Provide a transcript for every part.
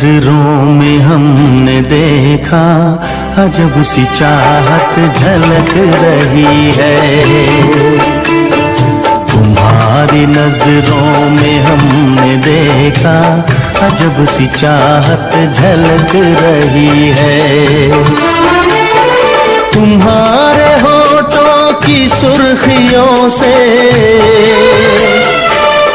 नजरों में हमने देखा अजब सी चाहत झलक रही है। तुम्हारी नजरों में हमने देखा अजब सी चाहत झलक रही है। तुम्हारे होठों की सुर्खियों से,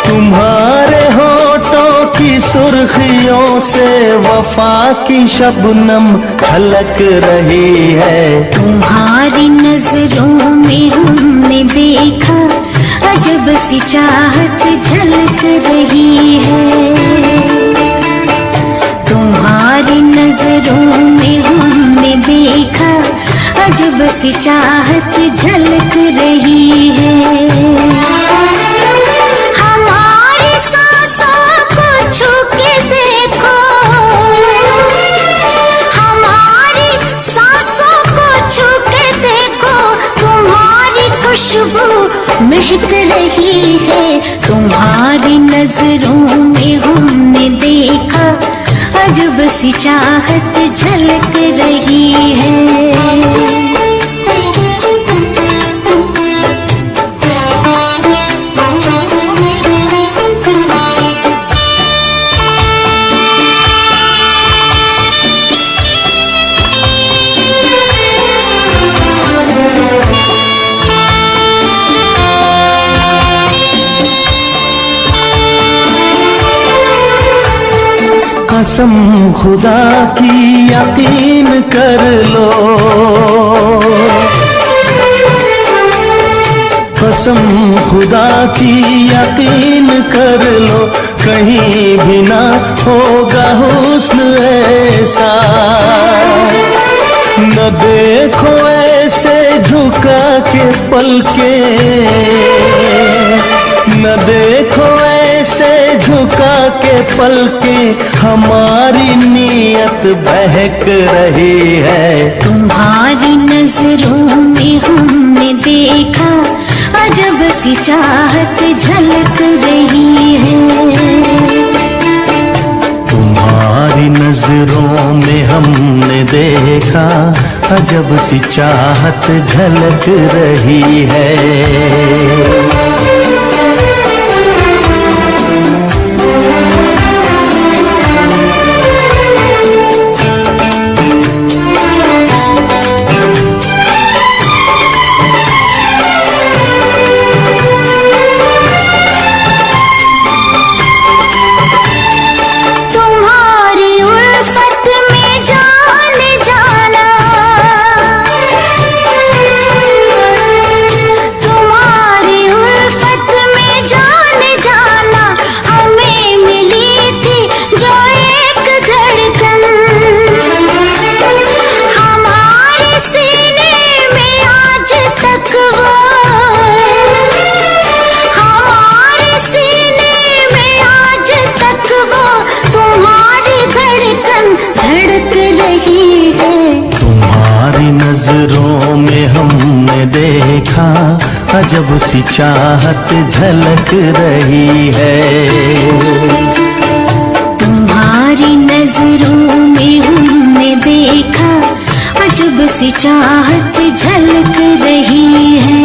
तुम्हारे होठों की सुर्खियों से वफा की शबनम झलक रही है। तुम्हारी नजरों में हमने देखा अजब सी चाहत झलक रही है। तुम्हारी नजरों में हमने देखा अजब सी चाहत झलक रही है। हमारी सांसों को छू के देखो, हमारी सांसों को छू के देखो, तुम्हारी खुशबू महक रही है। तुम्हारी नजरों में हमने देखा अजब सी चाहत झलक रही है। कसम खुदा की यकीन कर लो, कसम खुदा की यकीन कर लो, कहीं भी ना होगा हुस्न ऐसा। न देखो ऐसे झुका के पलके, न देखो ऐसे झुका के पलके, हमारी नीयत बहक रही है। तुम्हारी नजरों में हमने देखा अजब सी चाहत झलक रही है। तुम्हारी नजरों में हमने देखा अजब सी चाहत झलक रही है। नजरों में हमने देखा अजब सी चाहत झलक रही है। तुम्हारी नजरों में हमने देखा अजब सी चाहत झलक रही है।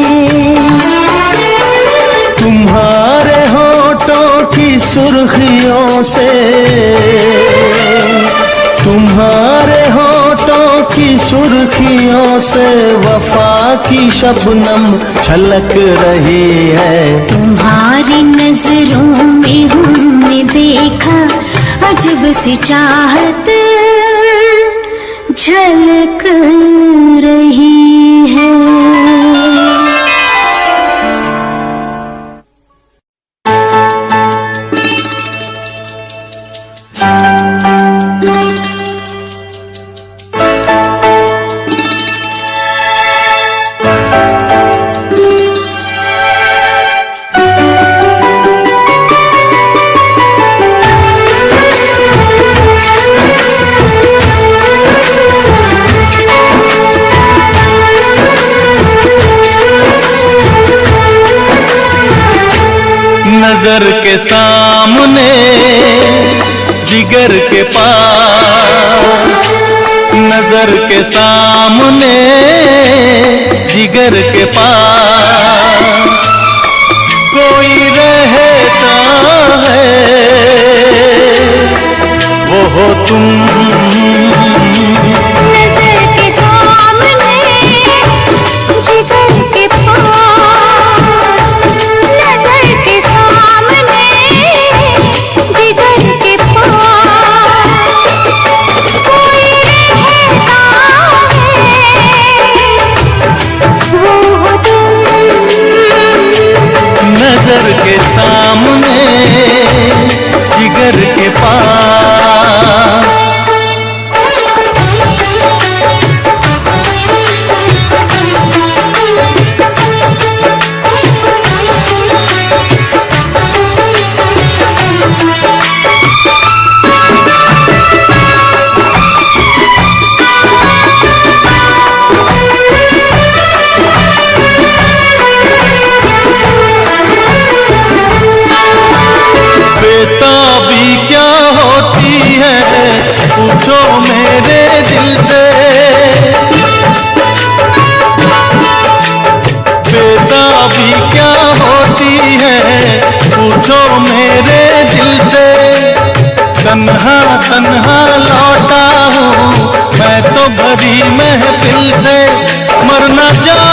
तुम्हारे होठों की सुर्खियों से, तुम्हारे होठों की सुर्खियों से वफा की शबनम छलक रही है। तुम्हारी नजरों में हमने देखा अजब सी चाहत झलक रही है। नजर के सामने जिगर के पास, नजर के सामने जिगर के पास कोई रहता है, वो हो तुम। नजर के सामने जिगर के पास, नजर के सामने जिगर के पास कोई रहता है, वो हो तुम। नजर के सामने जिगर के पास। बेताबी क्या होती है पूछो मेरे दिल से, बेताबी क्या होती है पूछो मेरे दिल से। तन्हा तन्हा लौटा हूँ मैं तो भरी महफिल से, मर न जाओ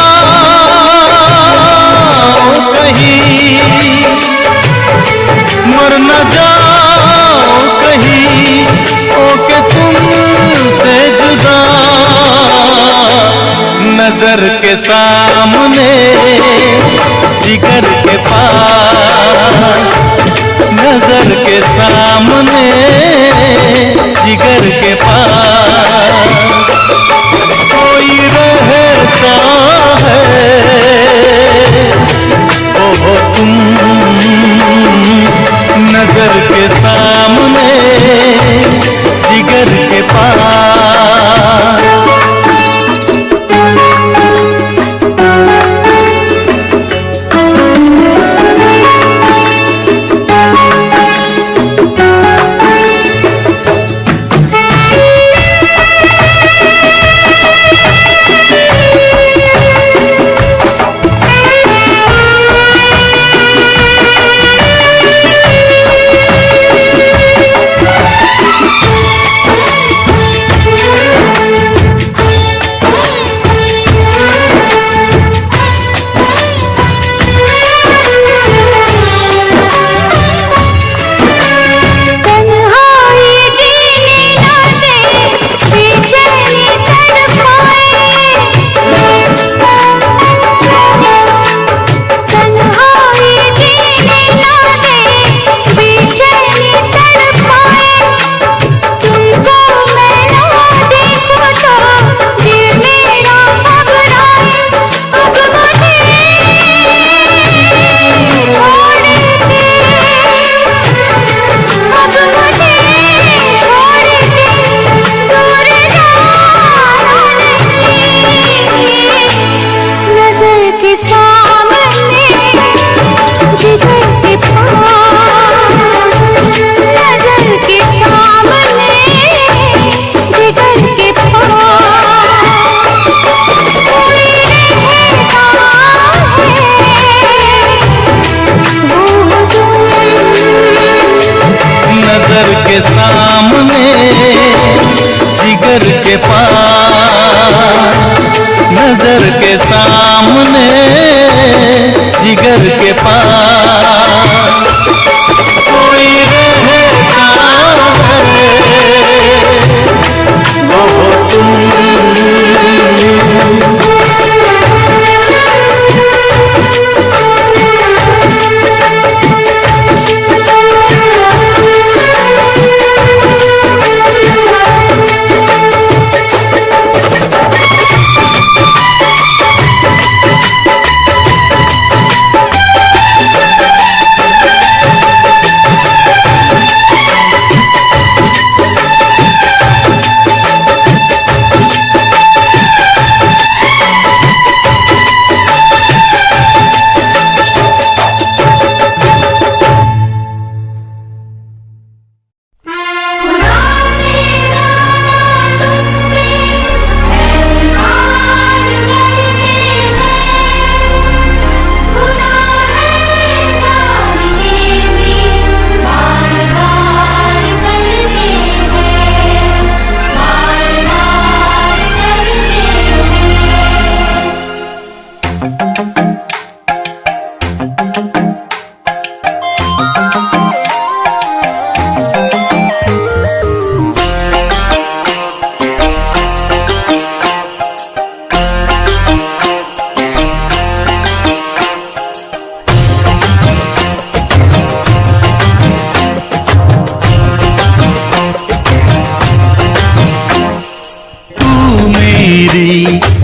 कहीं, मर न जाओ कहीं होके तुमसे जुदा। नजर के सामने जिगर के पास, नजर के सामने जिगर के पास कोई रहता है, वो हो तुम। नजर के सामने जिगर के पास।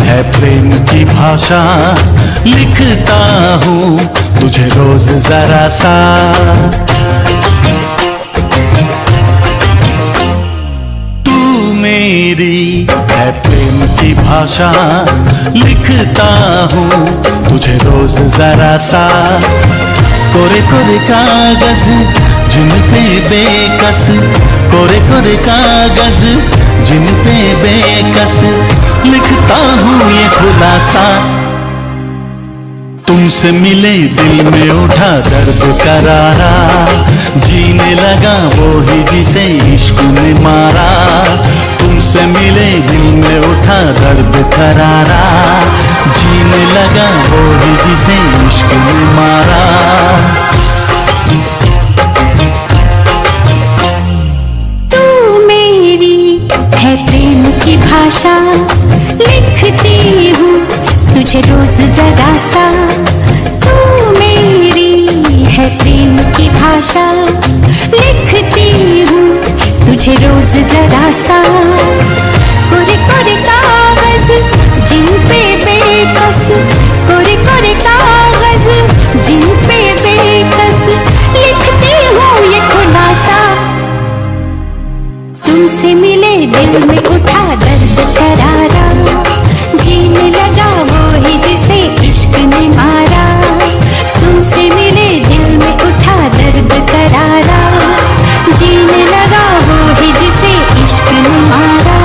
है प्रेम की भाषा, लिखता हूँ तुझे रोज जरा सा। तू मेरी है प्रेम की भाषा, लिखता हूँ तुझे रोज जरा सा। कोरे कोरे कागज जिन पे बेकस, कोरे कोरे कागज जिन पे बेकस, लिखता हूँ ये खुलासा। तुमसे मिले दिल में उठा दर्द करारा, जीने लगा वो ही जिसे इश्क ने मारा। तुमसे मिले दिल में उठा दर्द करारा, जीने लगा वो ही जिसे इश्क ने मारा। है प्रेम की भाषा, लिखती हूँ तुझे रोज जरा सा। तू मेरी है प्रेम की भाषा, लिखती हूँ तुझे रोज जरा सा। कोरे कोरे कागज जिन पे बेकस, कोरे कोरे कागज जिन पे बेकस, लिखती हूँ ये खुलासा। तुमसे मिले दिल में उठा दर्द करारा, जीने लगा वो ही जिसे इश्क ने मारा। तुमसे मिले दिल में उठा दर्द करारा, जीने लगा वो ही जिसे इश्क ने मारा।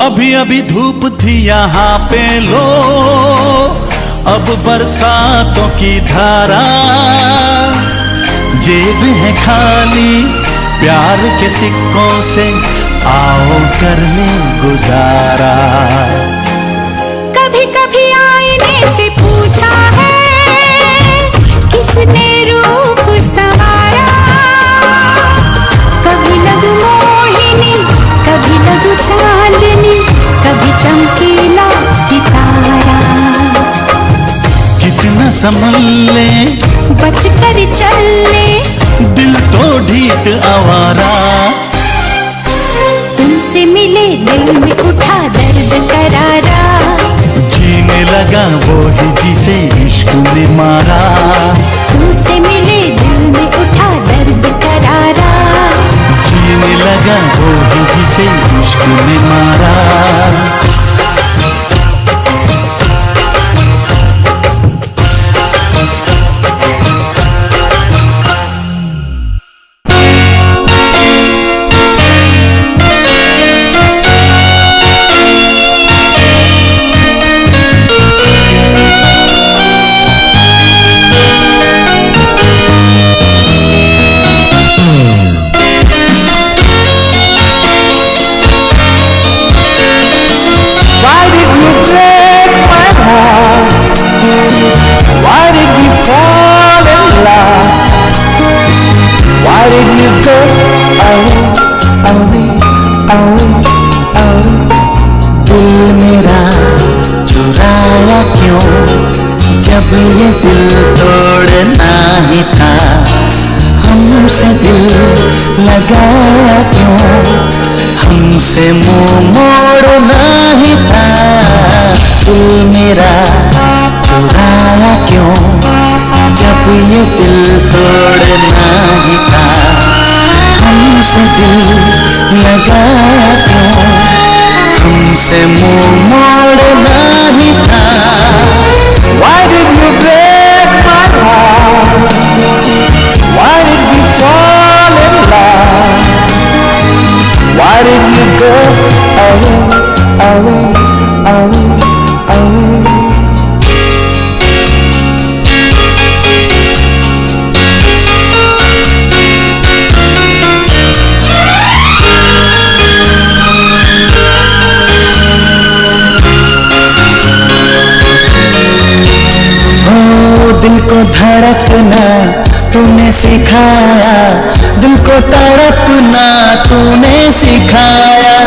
अभी अभी धूप थी यहाँ पे लो, अब बरसातों की धारा। जेब है खाली प्यार के सिक्कों से, आओ कर ले गुजारा। कभी कभी आईने से पूछा है, किसने रूप संवारा। कभी लगू मोहिनी, कभी लगू चांदनी, कभी चमकीला सितारा। कितना संभल ले, बच कर चल ले, दिल तो ढीठ आवारा। तुमसे मिले दिल में उठा दर्द करारा, जीने लगा वो ही जिसे इश्क ने मारा। तुमसे मिले दिल में उठा दर्द करारा, जीने लगा वो ही जिसे इश्क ने मारा। दिल मेरा चुराया क्यों, जब ये दिल तोड़ना ही था। हमसे दिल लगाया क्यों, हमसे मुंह मोड़ना ही था। दिल मेरा चुराया क्यों, जब ये दिल तोड़ना ही था। हमसे दिल लगाया क्यों, हमसे मुंह मोड़ना ही था। Why did you break my heart? Why did धड़कना तूने सिखाया, दिल को तड़पना तूने सिखाया।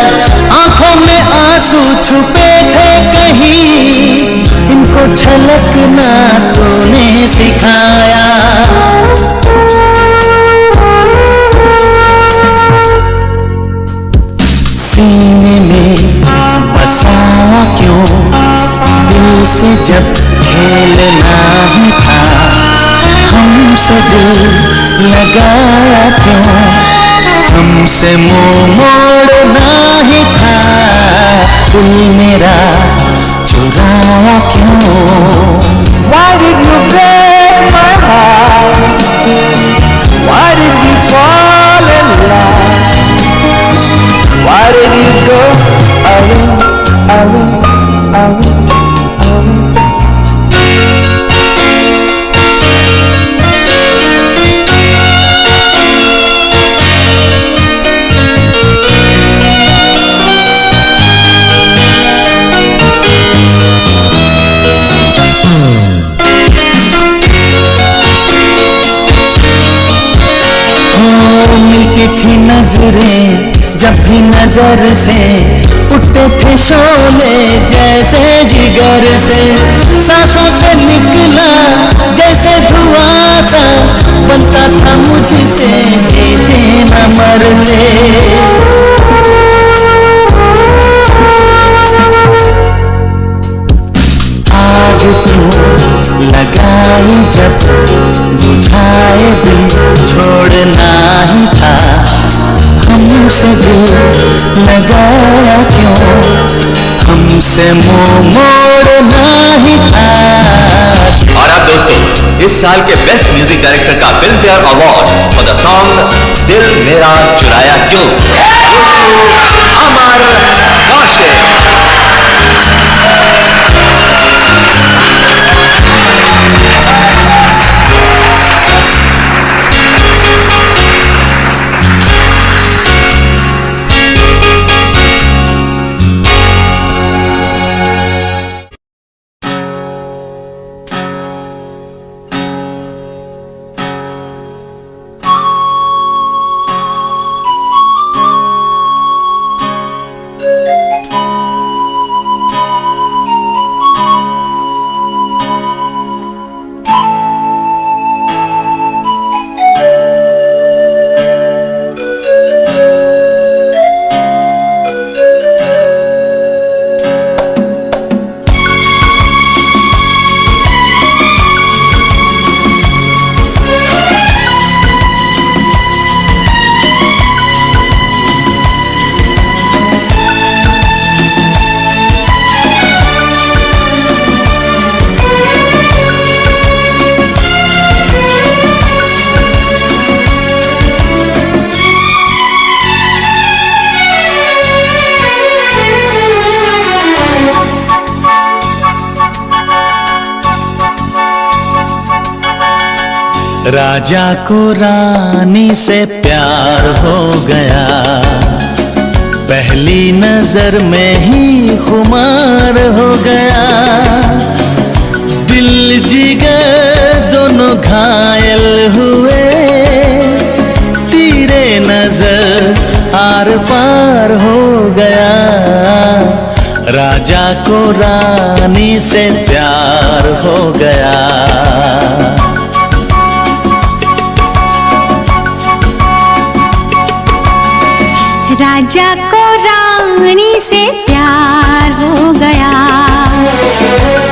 आंखों में आंसू छुपे थे कहीं, इनको छलकना तूने सिखाया। सीने में बसाया क्यों, दिल से जब खेलना ही था, हमसे दिल लगाया क्यों, हमसे मुंह मोड़ना ही था, दिल मेरा चुराया क्यों। Why did you break my heart? Why did we fall in love? Why did you go away, away, away, away? मिलती थी नजरें जब भी नजर से, उठते थे शोले जैसे जिगर से, सांसों से निकला जैसे धुआं सा, बनता था मुझसे जीते न मरते। आग क्यों लगाई जब बुझाए भी छोड़ना ही था, हमसे दिल लगाया क्यों, हमसे मुंह मोड़ना ही था। और अब दोस्तों, इस साल के बेस्ट म्यूजिक डायरेक्टर का film fair award for the song दिल मेरा चुराया क्यों, अमर कौशिक। राजा को रानी से प्यार हो गया, पहली नजर में ही खुमार हो गया। दिल जिगर दोनों घायल हुए, तीरे नजर आर पार हो गया। राजा को रानी से प्यार हो गया। राजा को रानी से प्यार हो गया,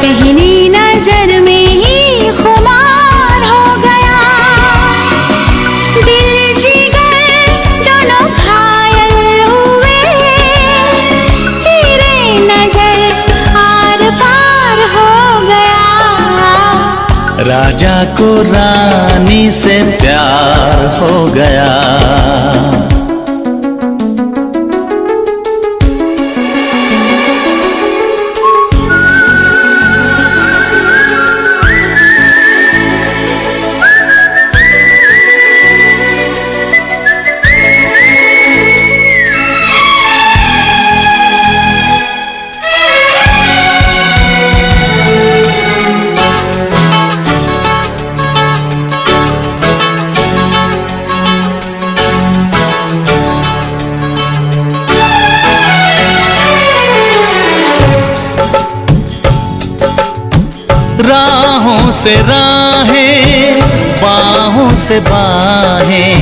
पहली नजर में ही खुमार हो गया। दिल जिगर दोनों घायल हुए, तेरे नजर आर पार हो गया। राजा को रानी से प्यार हो गया। से राहें, बाहों से बाहें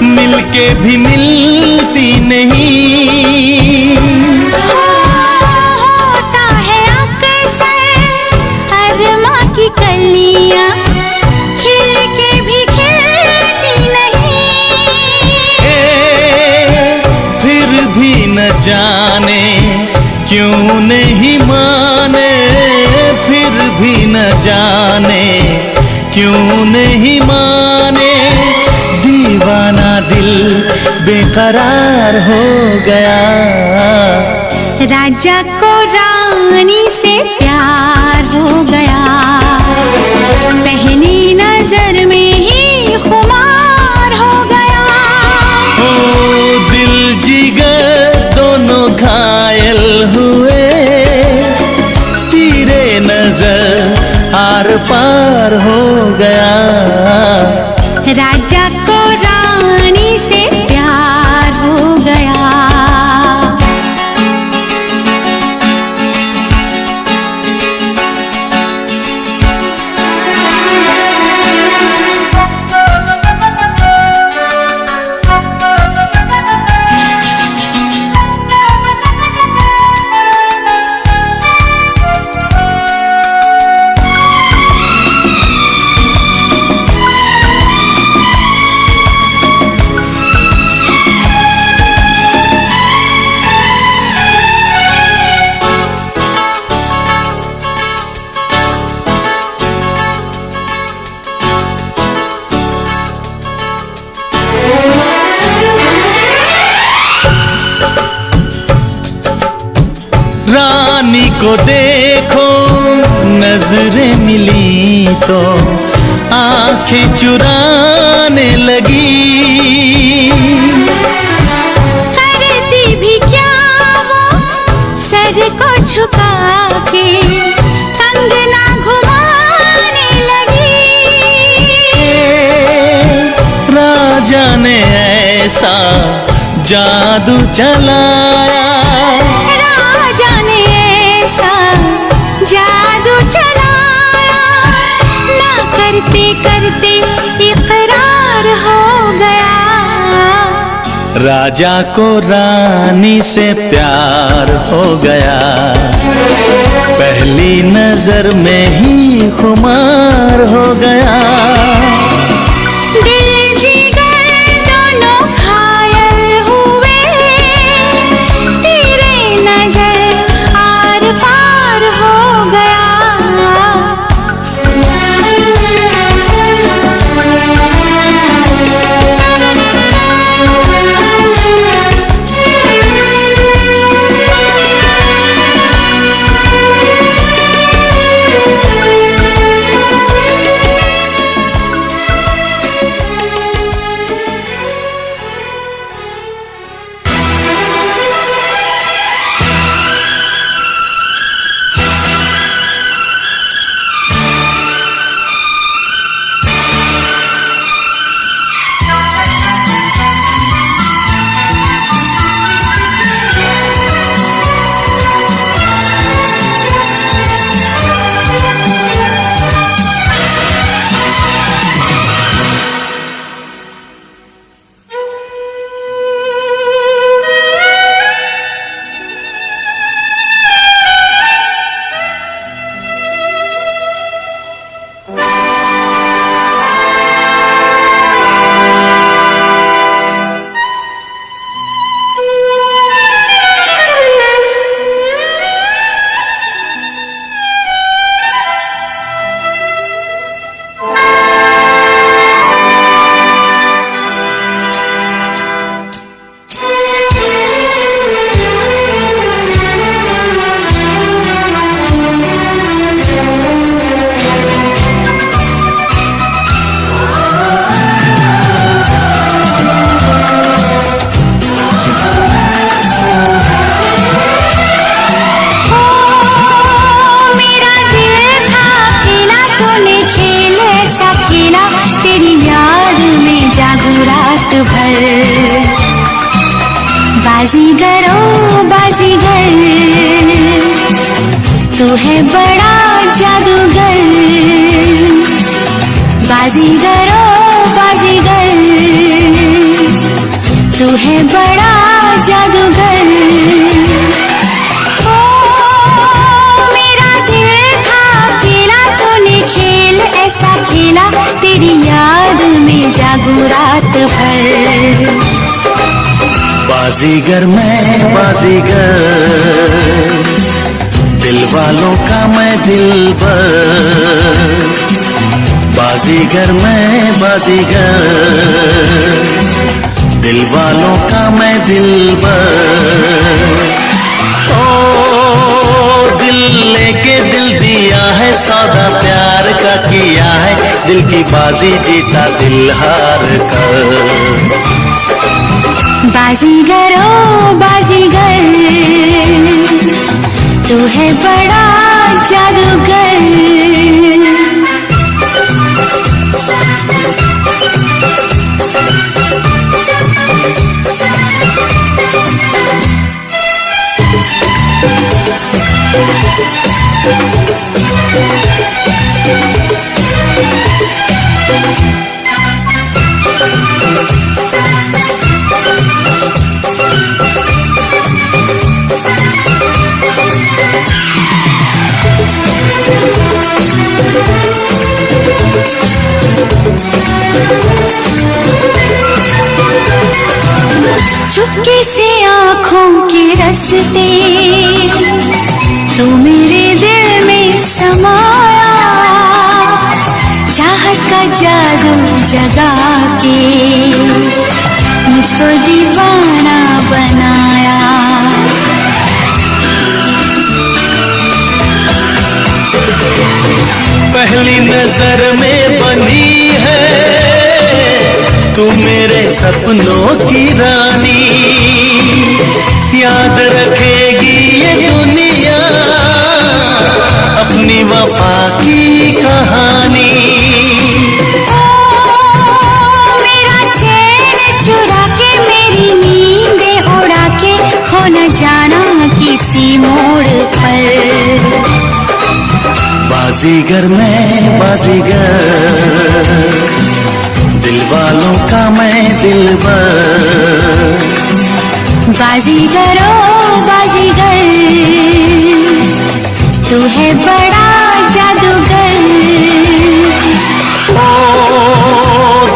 मिलके भी मिलती नहीं। होता है अक्सर अरमा की कलियां खिल के भी खिलती नहीं। फिर भी न जाने क्यों नहीं माने, फिर भी न जाने क्यों नहीं माने। दीवाना दिल बेकरार हो गया। राजा को रानी से प्यार हो गया, पहली नजर में ही खुमार हो गया। ओ दिल जिगर दोनों घायल हुए, तीरे नजर आर पार हो गया। राजा को रानी से प्यार हो गया। रानी को देखो नजरें मिली तो आंखें चुराने लगी। करती भी क्या वो सर को झुका के कंगना घुमाने लगी। राजा ने ऐसा जादू चलाया, जादू चलाया, ना करते करते इकरार हो गया। राजा को रानी से प्यार हो गया, पहली नजर में ही खुमार हो गया। दिल जिगर दोनों घायल हुए, तेरे नजर आर पार हो गया। बाजीगरों बाजीगर, तू है बड़ा जादूगर। बाजीगर ओ बाजीगर, तू है बड़ा जादूगर। ओ मेरा दिल था खेला तूने खेल ऐसा खेला, तेरी याद में जागू रात भर। बाजीगर मैं बाजीगर, दिल वालों का मैं दिलबर। बाजीगर मैं बाजीगर, दिल वालों का मैं दिलबर। ओ दिल लेके दिल दिया है, सौदा प्यार का किया है, दिल की बाजी जीता दिल हार कर। बाजीगर ओ बाजीगर, तू है बड़ा जादूगर। चुपके से आँखों के रस्ते तू मेरे दिल में समाया, चाहत का जादू जगा के मुझको दीवाना बनाया। पहली नजर में बनी है तू मेरे सपनों की रानी, याद रखेगी ये दुनिया अपनी वफा की कहानी। ओ मेरा चैन चुरा के मेरी नींदें उड़ा के, खो न जाना किसी मोड़ पर। बाजीगर मैं बाजीगर, दिल वालों का मैं दिलबर। बाजीगर ओ बाजीगर, तू है बड़ा जादूगर। ओ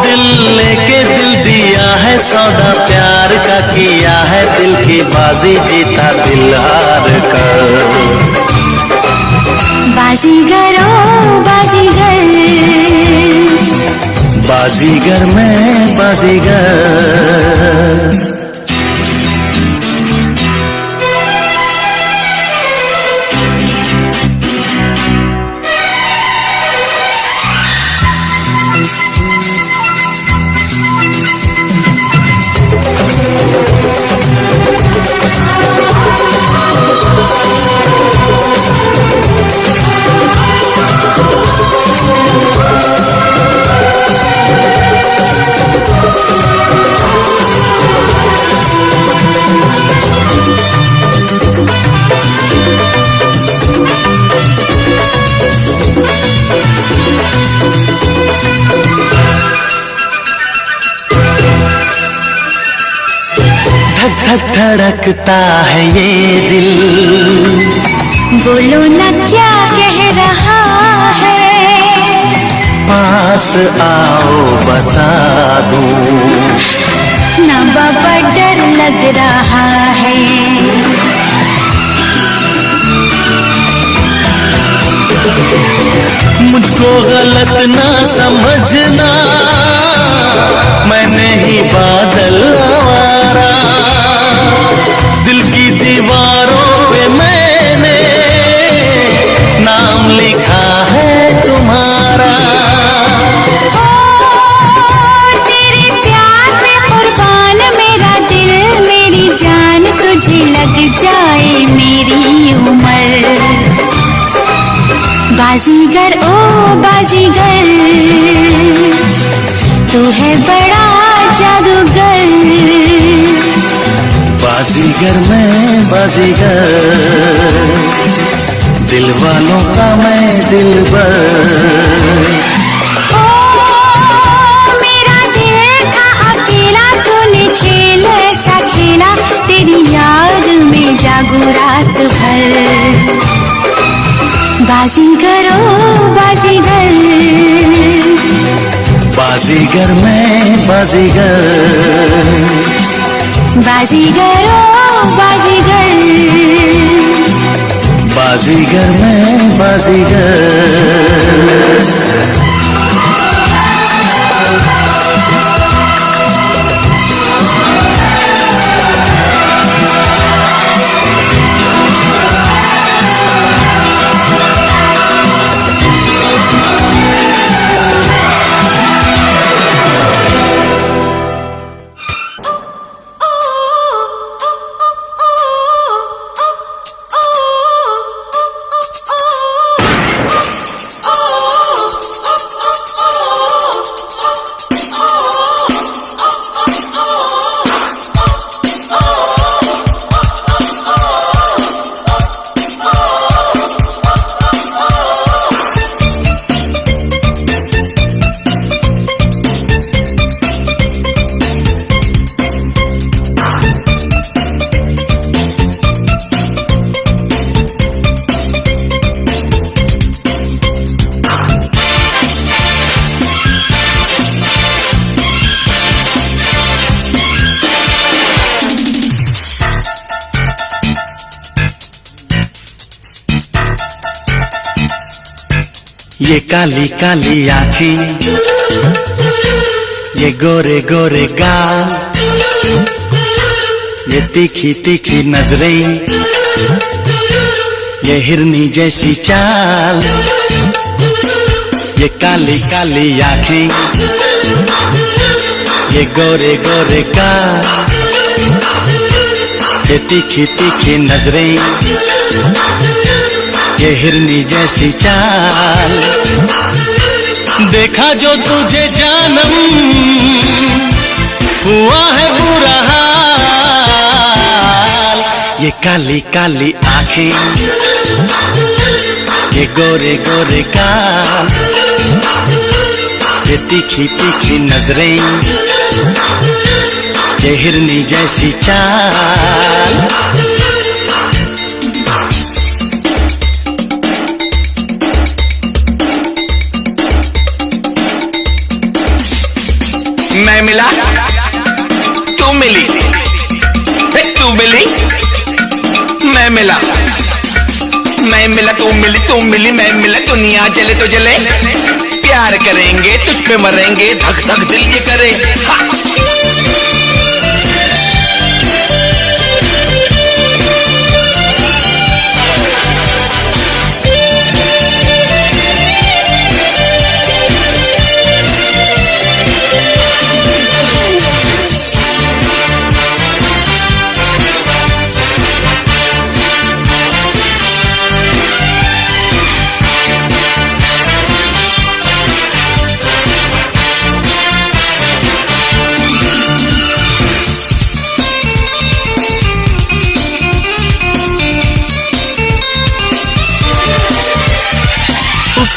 दिल लेके दिल दिया है, सौदा प्यार का किया है, दिल की बाजी जीता दिल हार कर। बाजीगर ओ बाजीगर, बाजीगर मैं बाजीगर। धक धड़कता है ये दिल, बोलो न क्या कह रहा है। पास आओ बता दूं, ना बाबा डर लग रहा है। मुझको गलत ना समझना, मैं नहीं बादल आवारा। दिल की दीवारों पे मैंने नाम लिखा है तुम्हारा। तेरे प्यार में कुर्बान मेरा दिल मेरी जान, तुझे लग जाए मेरी उम्र। बाजीगर ओ बाजीगर, तू है बड़ा जादूगर। बाजीगर मैं बाजीगर, दिल वालों का मैं दिलबर। ओ रात भर। बाजीगर ओ बाजीगर, बाजीगर मैं बाजीगर, बाजीगर ओ बाजीगर, बाजीगर मैं बाजीगर। ये काली काली आंखें, ये गोरे गोरे गाल, ये तीखी तीखी नजरें, ये हिरनी जैसी चाल। ये काली काली आंखें, ये गोरे गोरे गाल, ये तीखी तीखी नजरें, ये हिरनी जैसी चाल। देखा जो तुझे जानम, हुआ है बुरा हाल। ये काली काली आंखें, ये गोरे गोरे गाल, ये तीखी तीखी नजरें, ये हिरनी जैसी चाल। मैं मिला तू मिली, तू मिली मैं मिला, मैं मिला तू मिली, तू मिली मैं मिला। दुनिया जले तो जले, प्यार करेंगे तुझ पे मरेंगे, धक धक दिल ये करे।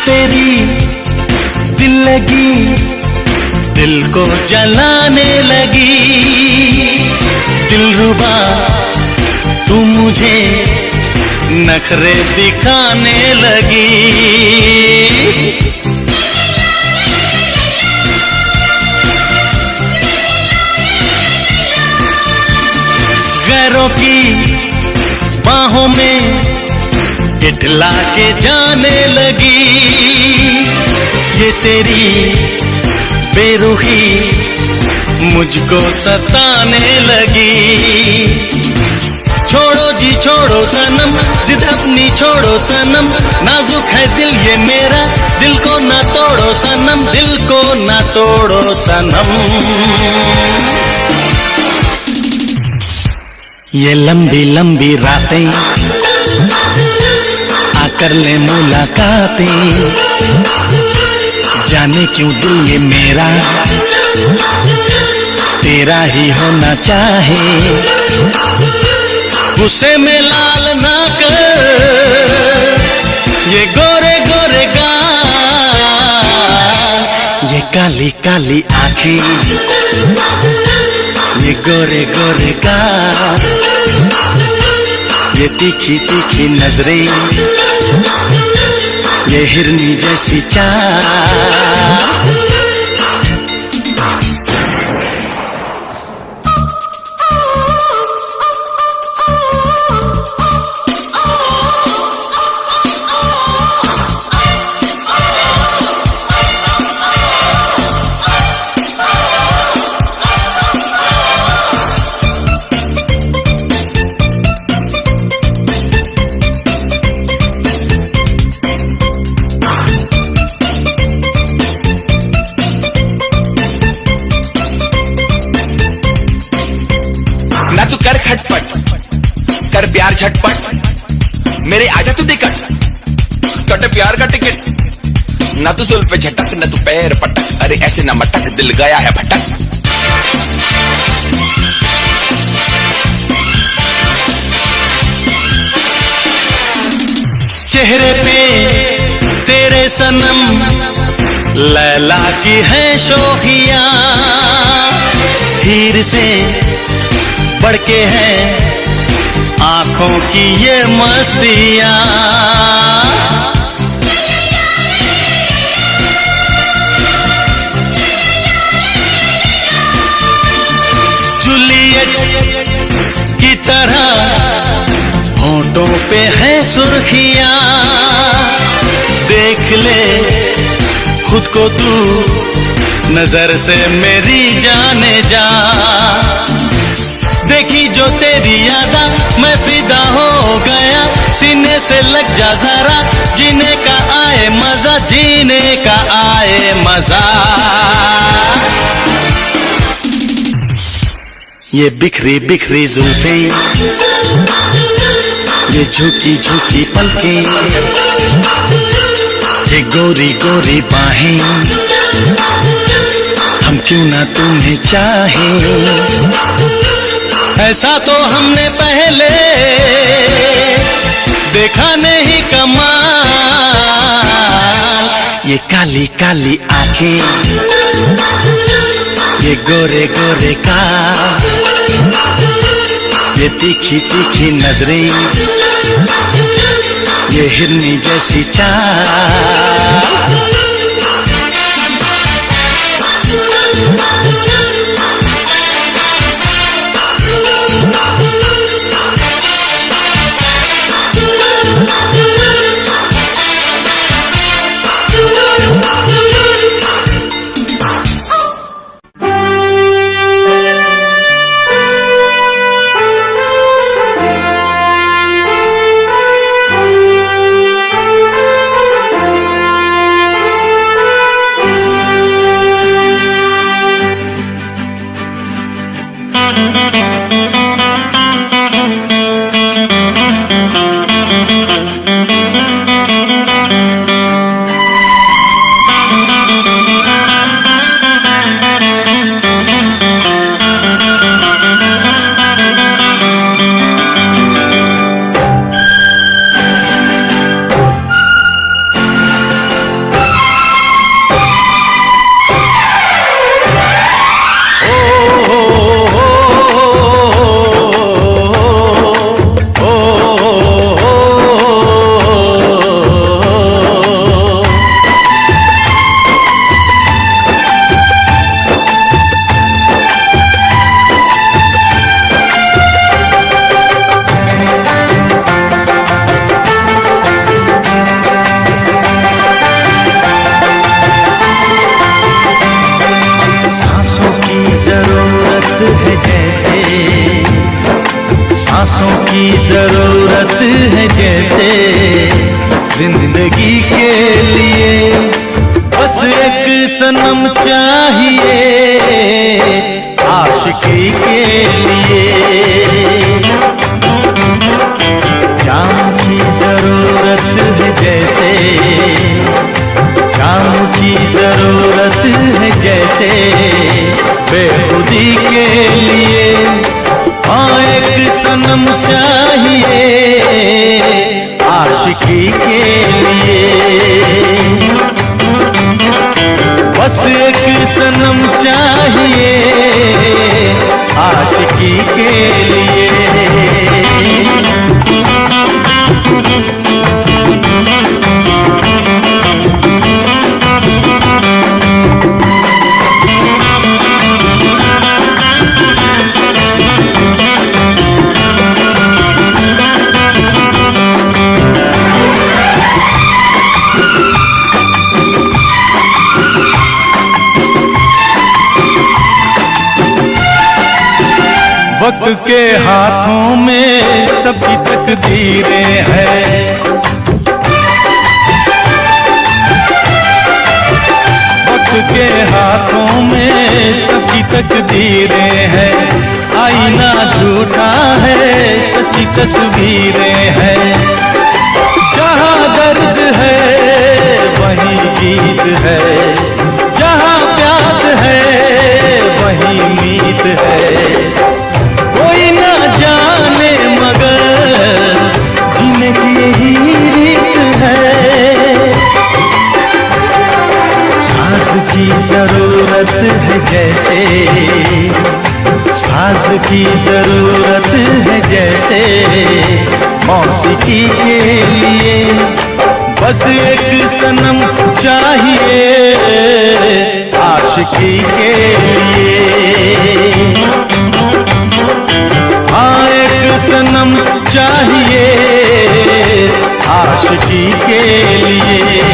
तेरी दिल लगी, दिल को जलाने लगी। दिलरुबा तू मुझे नखरे दिखाने लगी। गैरों की बाहों में इठला के जाने लगी। ये तेरी बेरुखी मुझको सताने लगी। छोड़ो जी छोड़ो सनम, जिद अपनी छोड़ो सनम, नाजुक है दिल ये मेरा, दिल को ना तोड़ो सनम, दिल को ना तोड़ो सनम। ये लंबी लंबी रातें आकर ले मुलाकातें, जाने क्यों दिल ये मेरा तेरा ही होना चाहे। गुस्से में लाल ना कर ये गोरे गोरे गाल, ये काली काली आंखें, ये गोरे गोरे गाल, ये तीखी तीखी नजरें, ये हिरनी जैसी चाल। ना तू कर खटपट, कर प्यार झटपट, मेरे आजा तू टिकट, कट प्यार का टिकट। ना तू सुल पे झटक, ना तू पैर पटक, अरे ऐसे ना मटक, दिल गया है भटक। चेहरे पे तेरे सनम लैला की है शोखियां, हीर से बढ़ के है आंखों की ये मस्तियां। जूलियट की तरह होंठों पे है सुर्खियां, देख ले खुद को तू नजर से मेरी जाने जा। देखी जो तेरी यादा मैं फिदा हो गया, सीने से लग जा जरा, जीने का आए मजा, जीने का आए मजा। ये बिखरी बिखरी जुल्फे, ये झुकी झुकी पलकें, ये गोरी गोरी बाहें, हम क्यों ना तुम्हें चाहें। ऐसा तो हमने पहले देखा नहीं कमाल। ये काली काली आंखें, ये गोरे गोरे गाल, ये तीखी तीखी नजरें, ये हिरनी जैसी चाल। सांसों की जरूरत है जैसे जिंदगी के लिए, बस एक सनम चाहिए आशिकी के लिए। जाम की जरूरत है जैसे, जाम की जरूरत है जैसे बेखुदी के लिए। हाँ एक सनम चाहिए आशिकी के लिए, बस एक सनम चाहिए आशिकी के लिए। वक्त के हाथों में सबकी तकदीरें हैं। वक्त के हाथों में सबकी तकदीरें हैं। आईना झूठा है, सच्ची तस्वीरें हैं। जहाँ दर्द है वहीं गीत है, जहाँ प्यास है वहीं मीत है। कोई ना जाने मगर जीने की यही रीत है। सांस की जरूरत है जैसे, सांस की जरूरत है जैसे, मौसीकी के लिए बस एक सनम चाहिए आशिकी के लिए। हाँ एक सनम चाहिए आशिकी के लिए।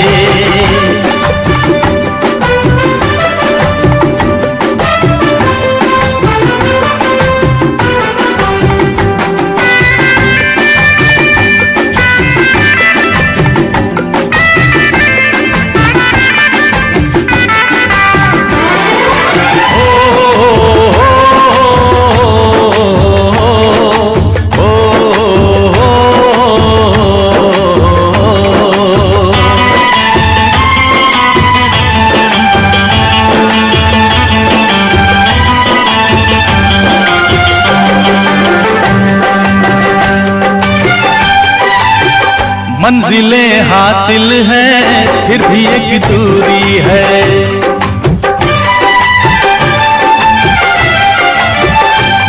मंजिलें हासिल हैं फिर भी एक दूरी है।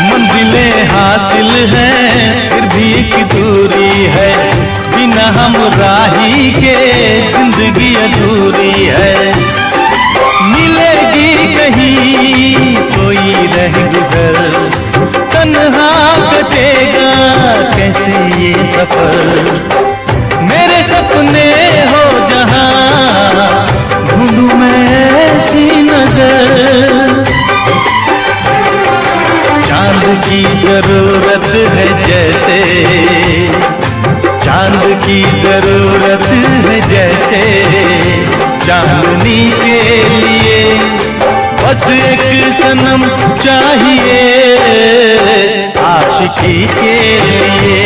मंजिलें हासिल हैं फिर भी एक दूरी है। बिना हम राही के जिंदगी अधूरी है। मिलेगी कहीं कोई रह गुजर, तन्हा कटेगा कैसे ये सफर। मेरे सपने हो जहां ढूंढूं मैं ऐसी नजर। चांद की जरूरत है जैसे, चांद की जरूरत है जैसे, चांदनी के लिए बस एक सनम चाहिए आशिकी के लिए।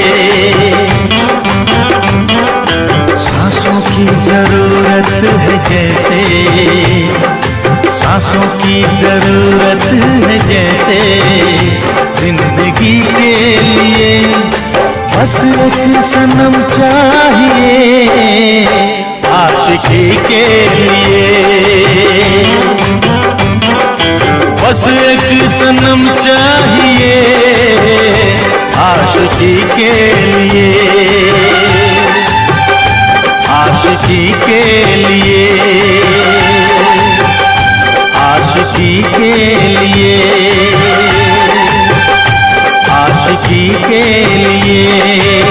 सांसों की जरूरत है जैसे, सांसों की जरूरत है जैसे, जिंदगी के लिए बस एक सनम चाहिए आशिकी के लिए। बस एक सनम चाहिए आशिकी के लिए, आशिकी के लिए, आशिकी के लिए, आशिकी के लिए।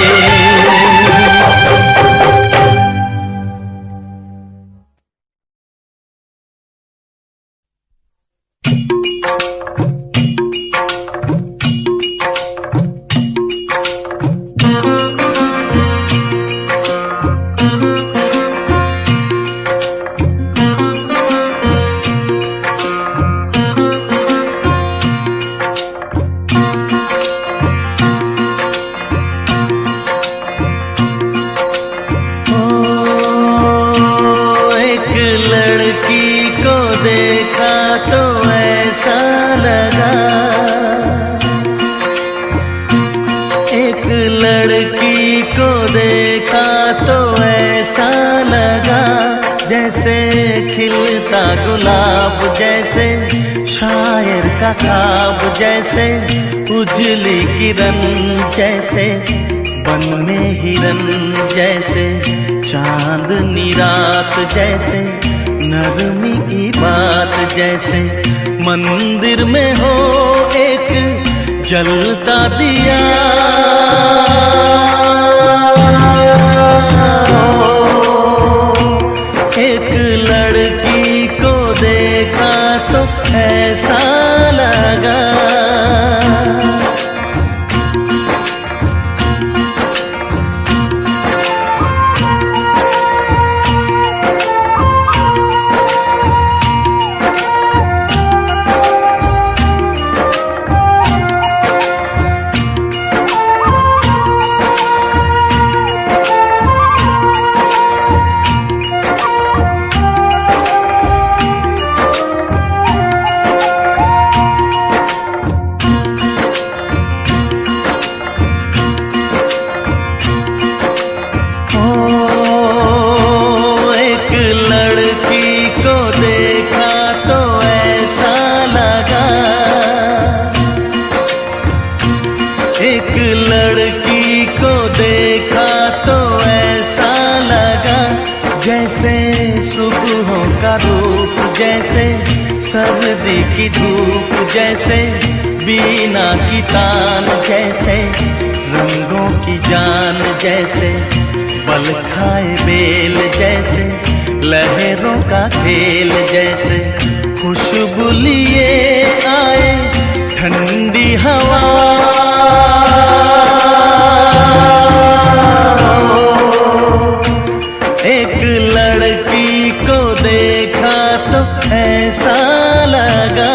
ख्वाब जैसे उजली किरण जैसे, बन में हिरन जैसे, चांदनी रात जैसे, नरमी की बात जैसे, मंदिर में हो एक जलता दिया। एक लड़की को देखा तो ऐसा लगा को देखा तो ऐसा लगा जैसे सुबहों का रूप, जैसे सर्दी की धूप, जैसे बीना की तान, जैसे रंगों की जान, जैसे बल खाए बेल, जैसे लहरों का खेल, जैसे खुशबू लिए आए ठंडी हवा। एक लड़की को देखा तो ऐसा लगा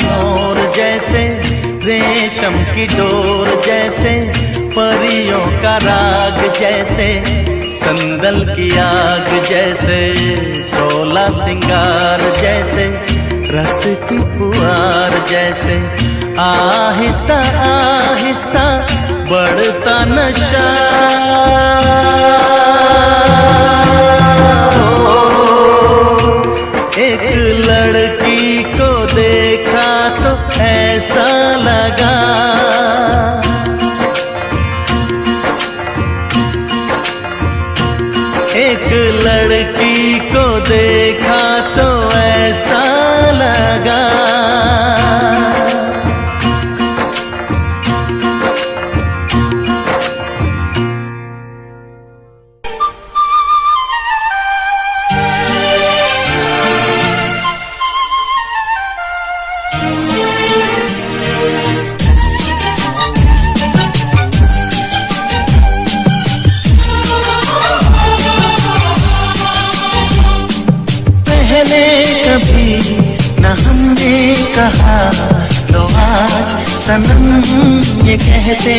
मोर, जैसे रेशम की डोर, जैसे परियों का राग, जैसे संदल की आग, जैसे 16 सिंगार, जैसे रस की पुआर, जैसे आहिस्ता आहिस्ता बढ़ता नशा। एक लड़की को देखा तो ऐसा लगा एक लड़की को देखा तो ऐसा लगा कभी न हमने कहा तो आज सनम ये कहते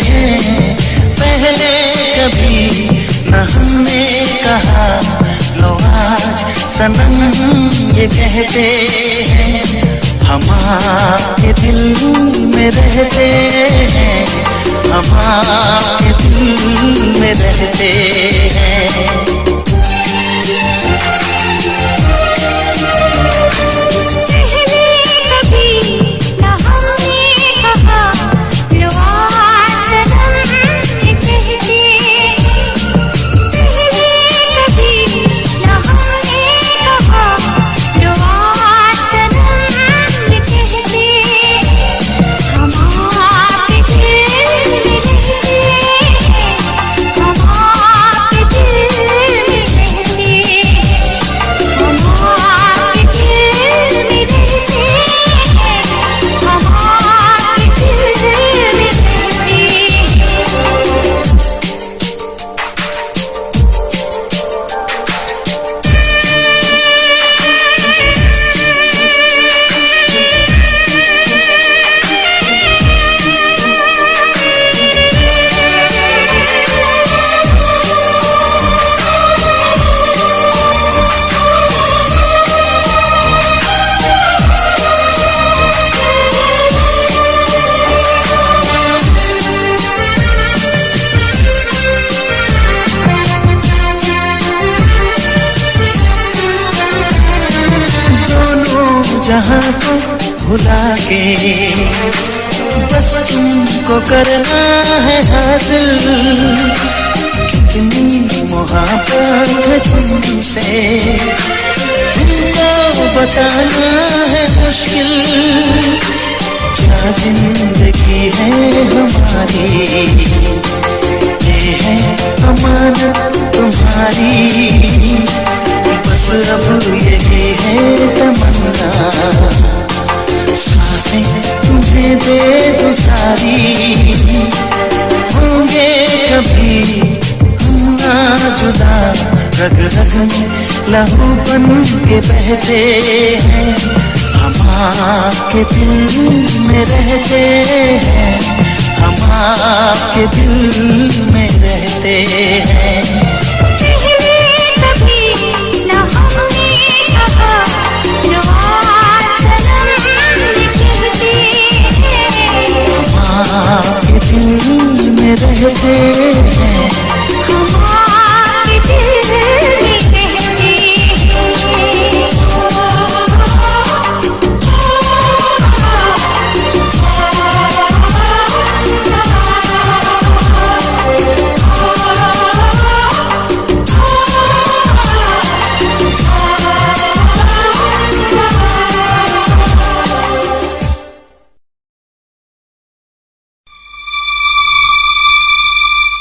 हैं। पहले कभी न हमने कहा लो आज सनम ये कहते हैं। हमारे दिल में रहते हैं, हमारे दिल में रहते हैं। जहाँ को भुला के बस तुमको करना है हासिल। कितनी मोहब्बत है तुमसे तुमको बताना है मुश्किल। क्या जिंदगी है हमारी, ये है अमानत तुम्हारी। बस अब जुदा रग रग में लहू बन के बहते हैं, हम आपके दिल में रहते हैं, हम आपके दिल में रहते हैं। आपके दिल में रहते हैं, हमारे दिल में रहते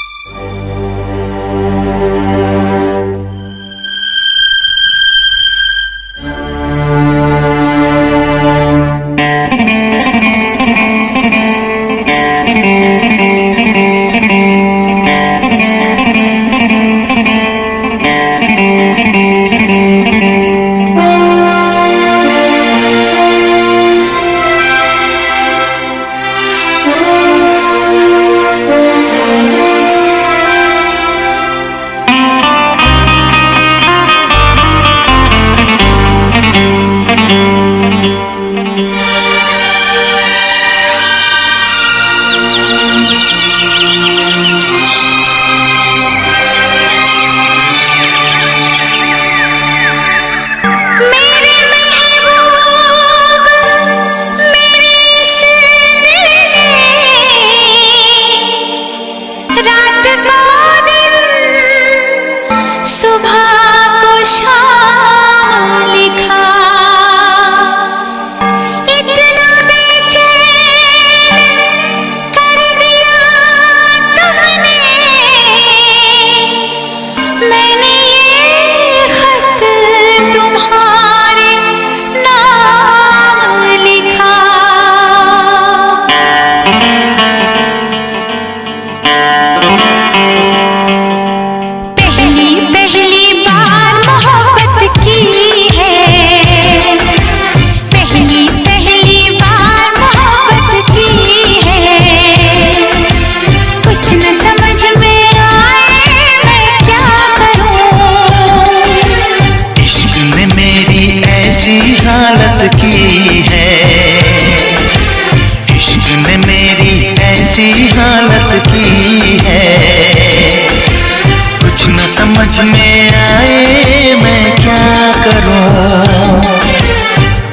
समझ में आए मैं क्या करूं।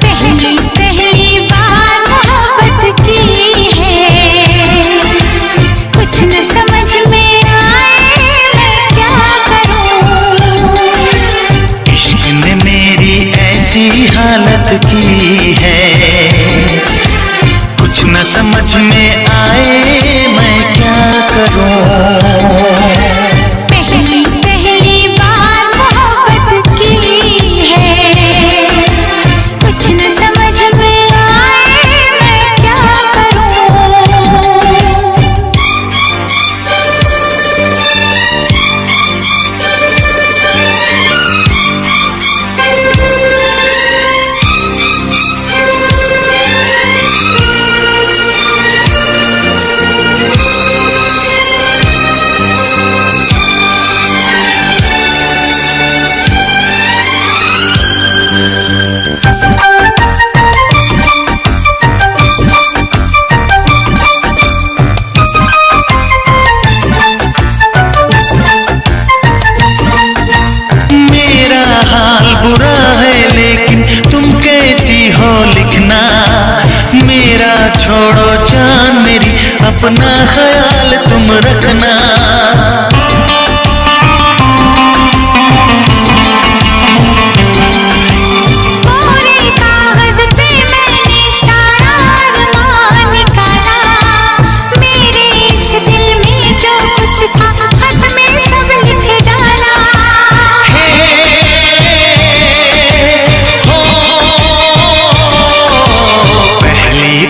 पहली पहली बार मोहब्बत की है, कुछ न समझ में आए मैं क्या करूं। इश्क ने मेरी ऐसी हालत की है, कुछ न समझ में आए मैं क्या करूं। बुरा है लेकिन तुम कैसी हो लिखना, मेरा छोड़ो जान मेरी अपना ख्याल तुम रखना।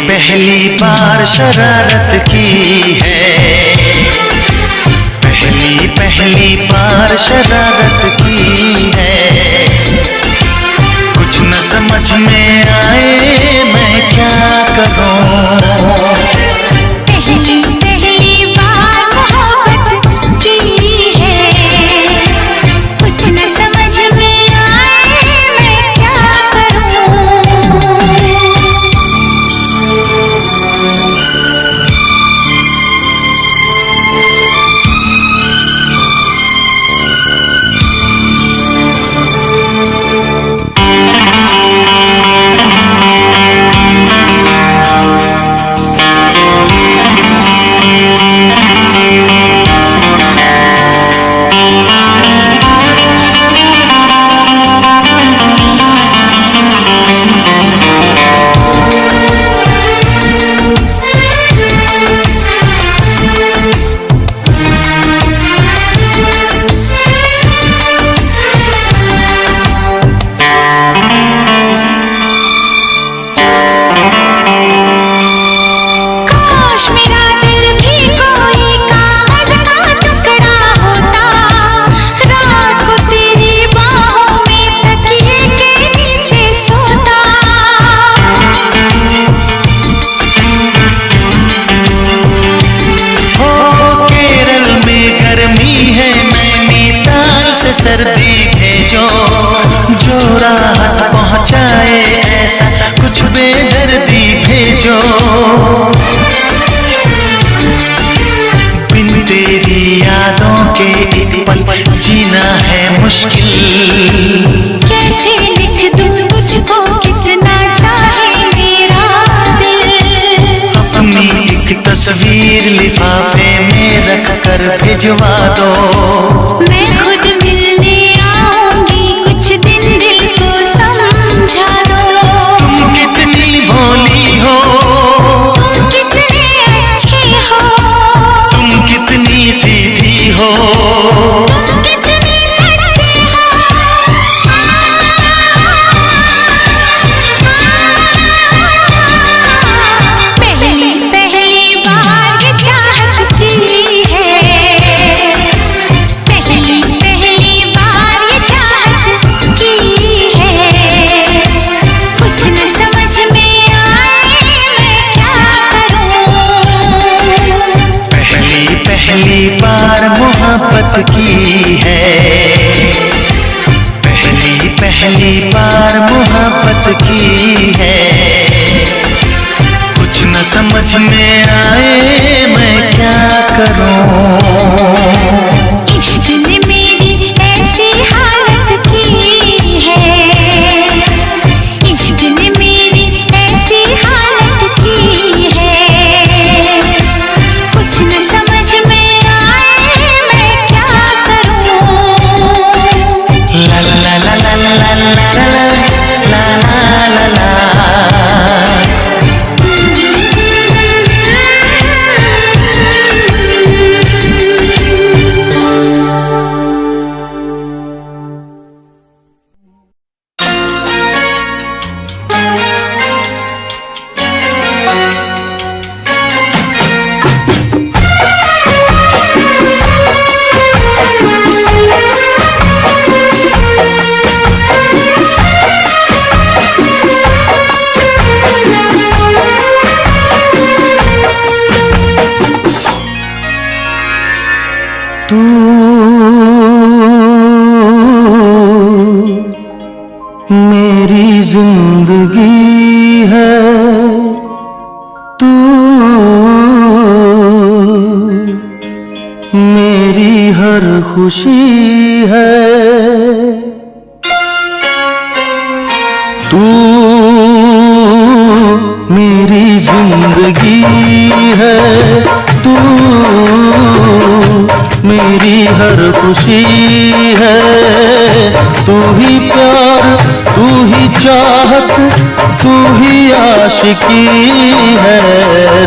पहली बार शरारत की है, पहली बार बार शरारत की है। कुछ न समझ में आए मैं क्या करूं। पहली पहली बार मोहब्बत की है, कुछ न समझ में आए मैं क्या करूं। सर्दी भेजो जो राहत पहुंचाए, ऐसा कुछ बेदर्दी भेजो। बिन तेरी यादों के एक पल जीना है मुश्किल। कैसे लिख दूं तुझको कितना चाहे मेरा दिल। अपनी एक तस्वीर लिफाफे में रख कर भिजवा दो। मैं खुद मिलने आऊंगी, कुछ दिन दिल को समझा दो। तुम कितनी भोली हो, तुम कितने अच्छे हो, तुम कितनी सीधी हो, तुम कितने सच्चे हो। पहली पहली बार ये चाहत की है, पहली पहली बार ये चाहत की है। कुछ न समझ में आए मैं क्या करूं। पहली पहली बार मोहब्बत की है। पहली पहली बार मोहब्बत की है। कुछ न समझ में आए मैं क्या करूं। इश्क ने मेरी ऐसी हालत की है, इश्क ने मेरी ऐसी हालत की है। कुछ न समझ में आए मैं क्या करूं। ला ला ला ला ला ला ला ला ला ला ला। मेरी जिंदगी है तू, मेरी हर खुशी है तू, मेरी जिंदगी है तू, मेरी हर खुशी है। तू ही प्यार, तू ही चाहत, तू ही आशिकी है।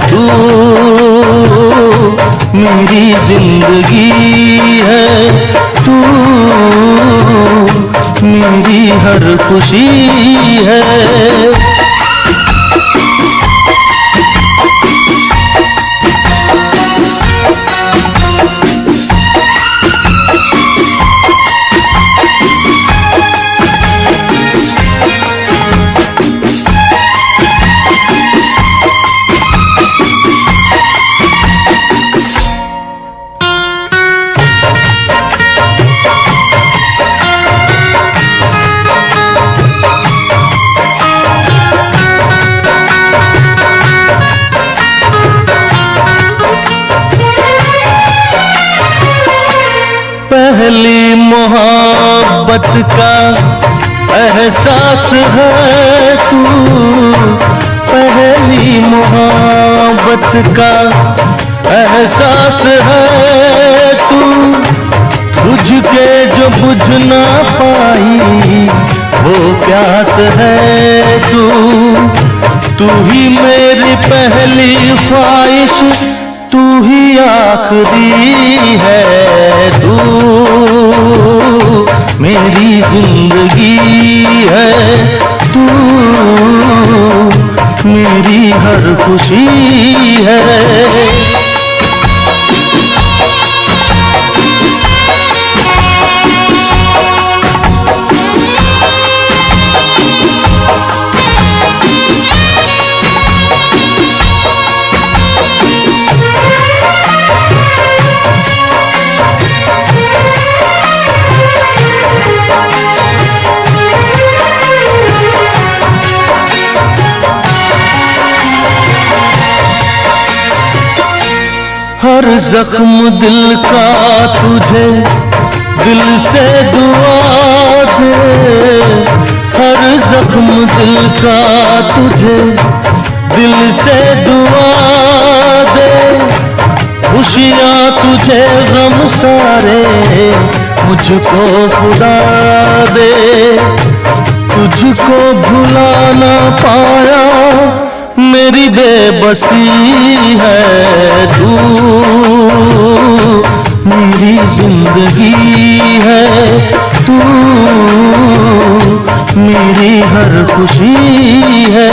तू मेरी जिंदगी है तू, मेरी हर खुशी है। मोहब्बत का एहसास है तू, पहली मोहब्बत का एहसास है तू, बुझके जो बुझ ना पाई वो प्यास है तू। तू ही मेरी पहली ख्वाहिश, तू ही आखिरी है, तू मेरी जिंदगी है, तू मेरी हर खुशी है। हर जख्म दिल का तुझे दिल से दुआ दे, हर जख्म दिल का तुझे दिल से दुआ दे, खुशियाँ तुझे गम सारे मुझको खुदा दे। तुझको भुला ना पाया मेरी बेबसी है, तू मेरी जिंदगी है, तू मेरी हर खुशी है।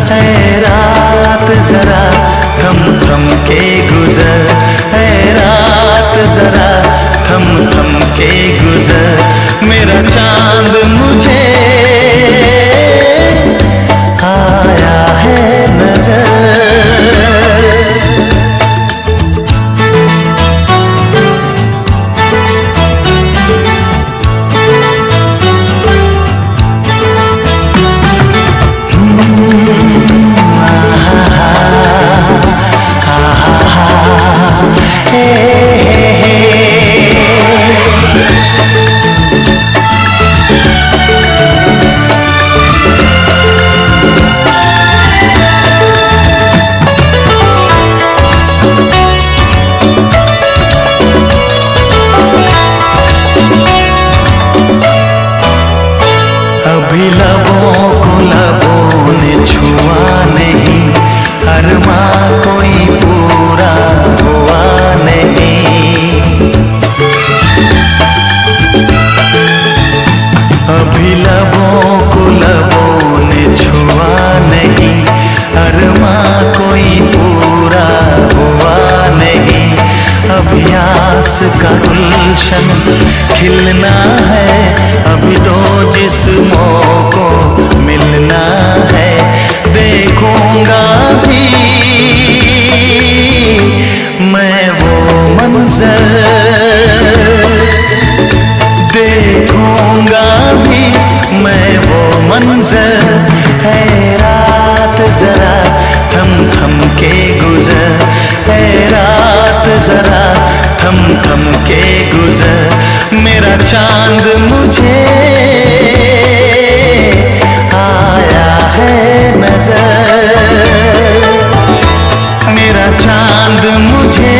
ऐ रात जरा थम थम के गुजर, ऐ रात जरा थम थम के गुजर, मेरा चांद मुझे आया है नजर। अभी लबों को लबों ने छुआ नहीं, अरमां कोई पूरा हुआ नहीं। अभी लबों को लबों ने छुआ नहीं, अरमां कोई पूरा हुआ नहीं। अभी आस का गुलशन खिलना है, अभी दो जिस्मों को मिलना है। देखूंगा भी मैं वो मंजर, देखूंगा भी मैं वो मंजर। है रात जरा थम थम के गुजर, है रात जरा थम थम के गुजर, मेरा चांद मुझे आया है नजर, मेरा चांद मुझे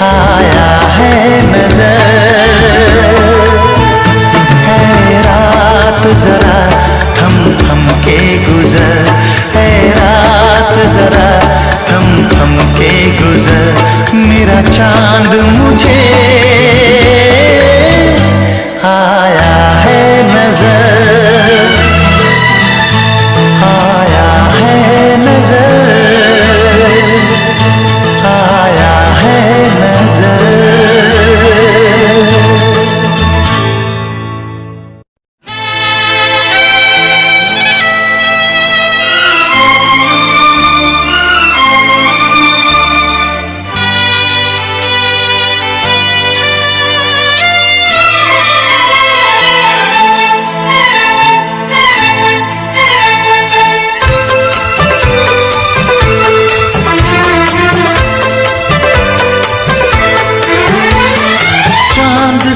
आया है नजर। है रात जरा थम थम के गुजर, है रात जरा थम थम के गुजर, मेरा चांद मुझे आया है नजर, आया है नजर, आया है नजर।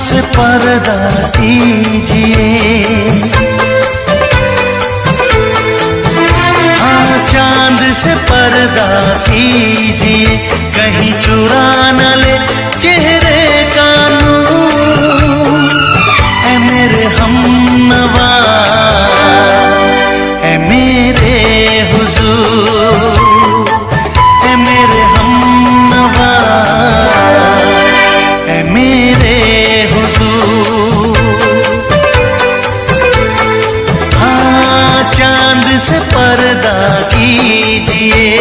से पर्दा कीजिए, हाँ चांद से पर्दा कीजिए, कहीं चुरा न ले चेहरे का नूर। ऐ मेरे हमनवा, ऐ मेरे हुजूर, ऐ मेरे हमनवा, ऐ मेरे हाँ चांद से पर्दा कीजिए।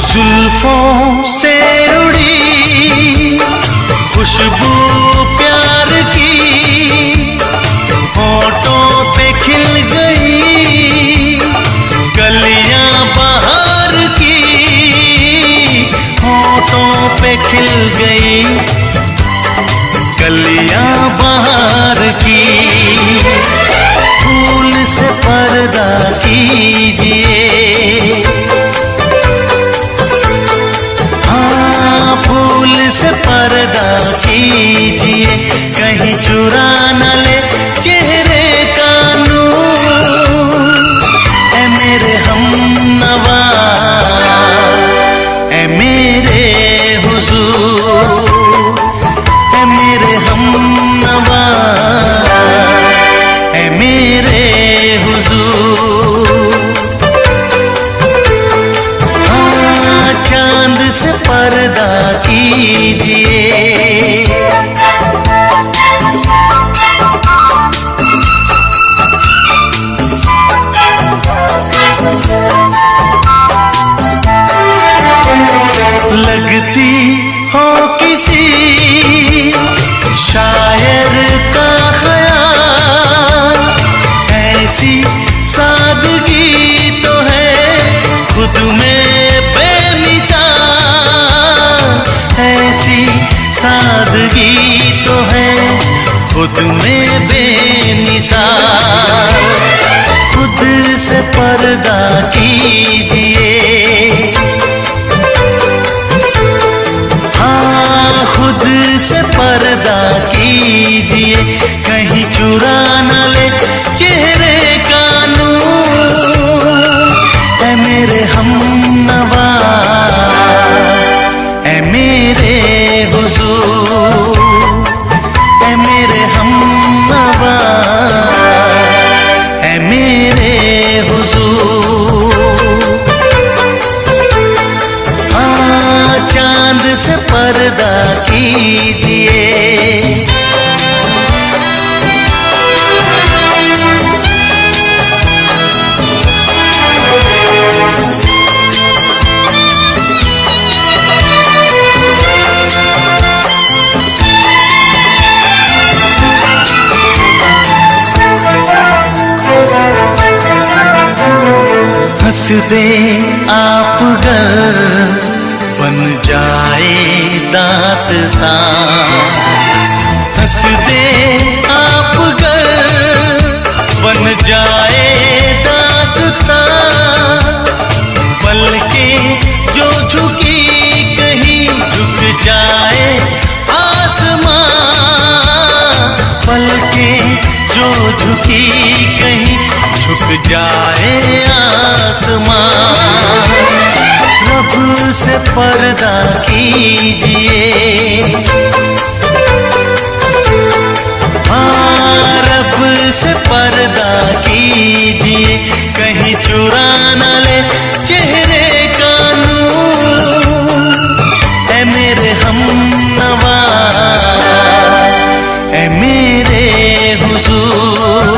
जुल्फों से उड़ी खुशबू प्यार की, होठों पे खिल गई कलियां बहार की, होठों पे खिल गई कलियां बहार की। फूल से पर्दा कीजिए, फूल से पर्दा कीजिए, कहीं चुरा न ले चेहरे का नूर। ऐ मेरे हमनवा, ऐ मेरे हुजूर, लगती हो किसी शायर का ख्याल, ऐसी सादगी तो है खुद में बेमिसाल, ऐसी सादगी तो है खुद में बेमिसाल। खुद से पर्दा कीजिए, हाँ खुद से पर्दा कीजिए, कहीं चुरा न ले चेहरे का नूर। ऐ मेरे हमनवा, ऐ मेरे हुजूर, ऐ मेरे हमनवा, ऐ मेरे हुजूर। हाँ चांद से पर्दा कीजिए। हंस दे आप गर बन जाए दास्तां, हंस दे आप गर बन जाए दास्तां। पलके जो झुकी कहीं झुक जाए आसमां, पलके जो झुकी कहीं झुक जाए आसमां। रब से पर्दा कीजिए, हाँ रब से पर्दा कीजिए, कहीं चुरा न ले चेहरे का नूर। ऐ मेरे हमनवा, ऐ मेरे हुजूर,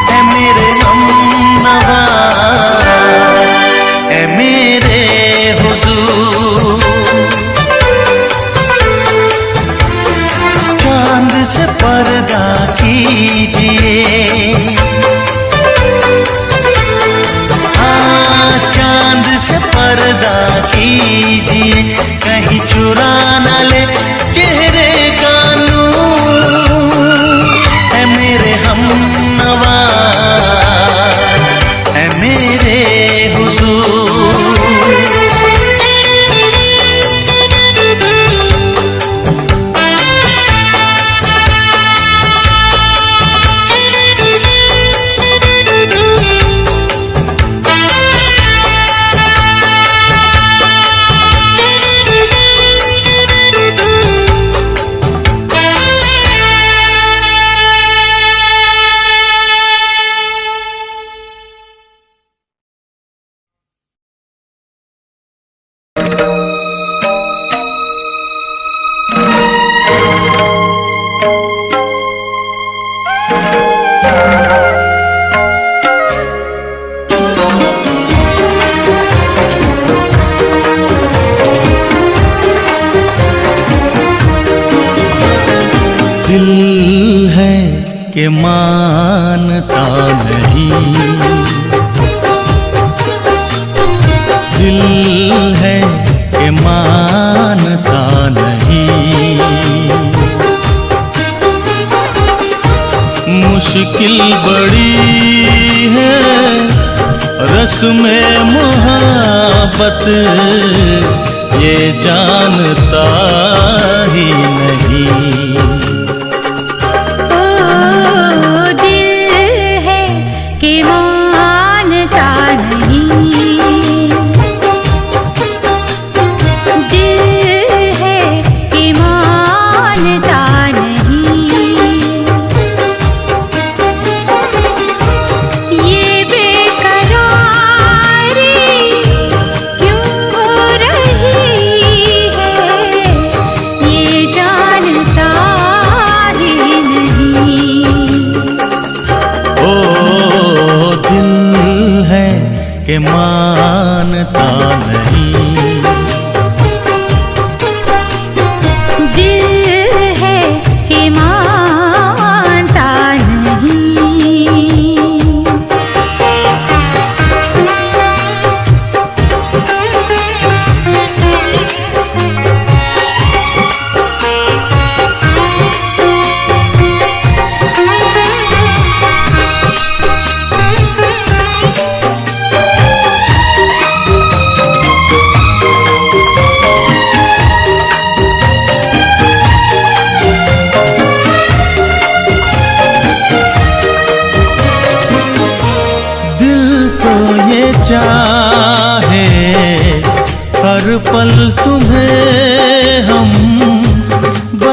ऐ मेरे हमनवा, ऐ मेरे हुजूर। चांद से पर्दा कीजिए, हाँ चांद से पर्दा कीजिए, कहीं चुरा न ले चेहरे का नूर। ऐ मेरे हमनवा, ऐ मेरे हुजूर। दिल है कि मानता नहीं, दिल है कि मानता नहीं। मुश्किल बड़ी है रस्म मोहब्बत, ये जानता ही नहीं।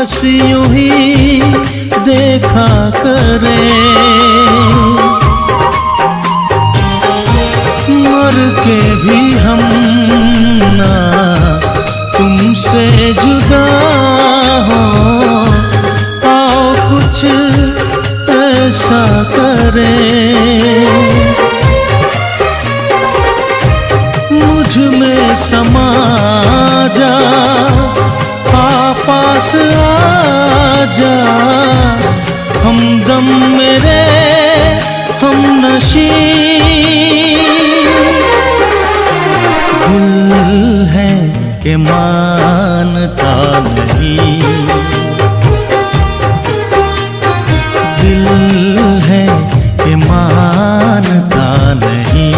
बस यूं ही देखा करें, मर के भी हम ना तुमसे जुदा हो, आओ कुछ ऐसा करें, मुझ में समा जा, पास आजा, हमदम मेरे हम नशी, दिल है कि मानता नहीं, दिल है कि मानता नहीं।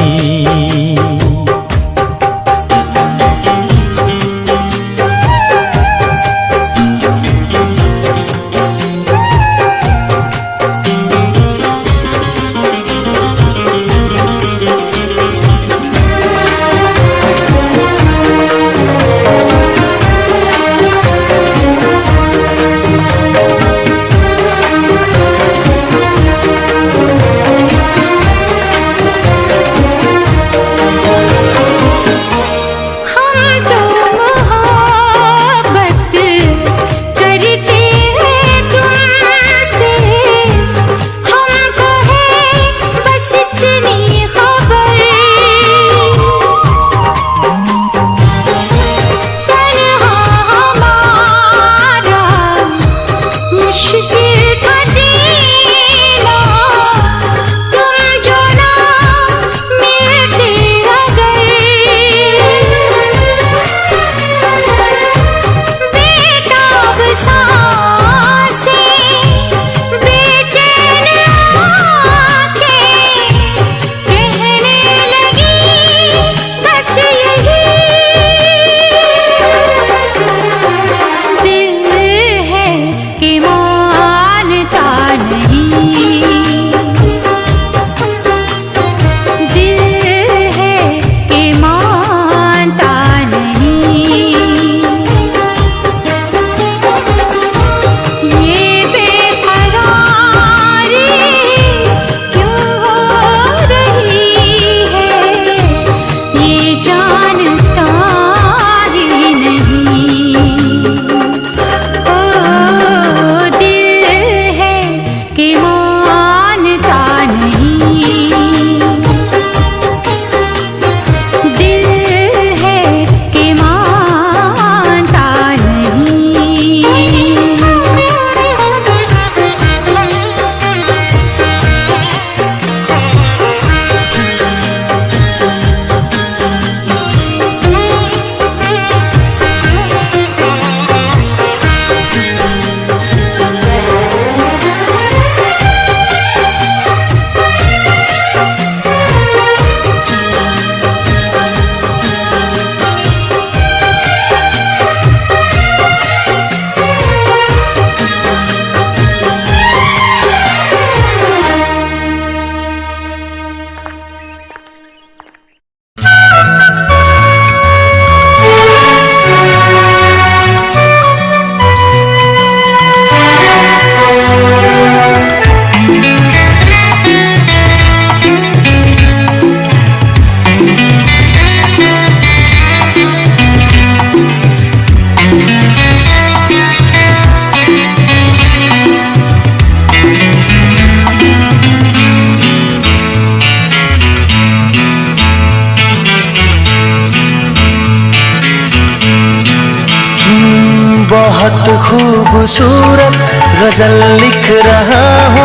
बहुत खूबसूरत गजल लिख रहा हूँ,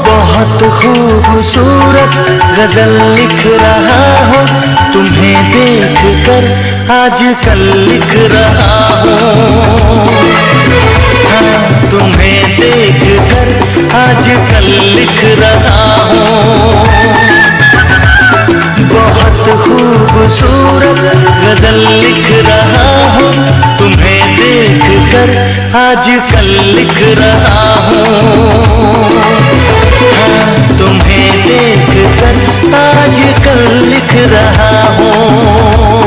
बहुत खूबसूरत गजल लिख रहा हूँ, तुम्हें देख कर आजकल लिख रहा हूँ, हाँ तुम्हें देख कर आजकल लिख रहा हूँ। बहुत खूबसूरत गजल लिख रहा हूँ, तुम्हें देख कर आजकल लिख रहा हूँ, हाँ तुम्हें देख कर आजकल लिख रहा हूँ।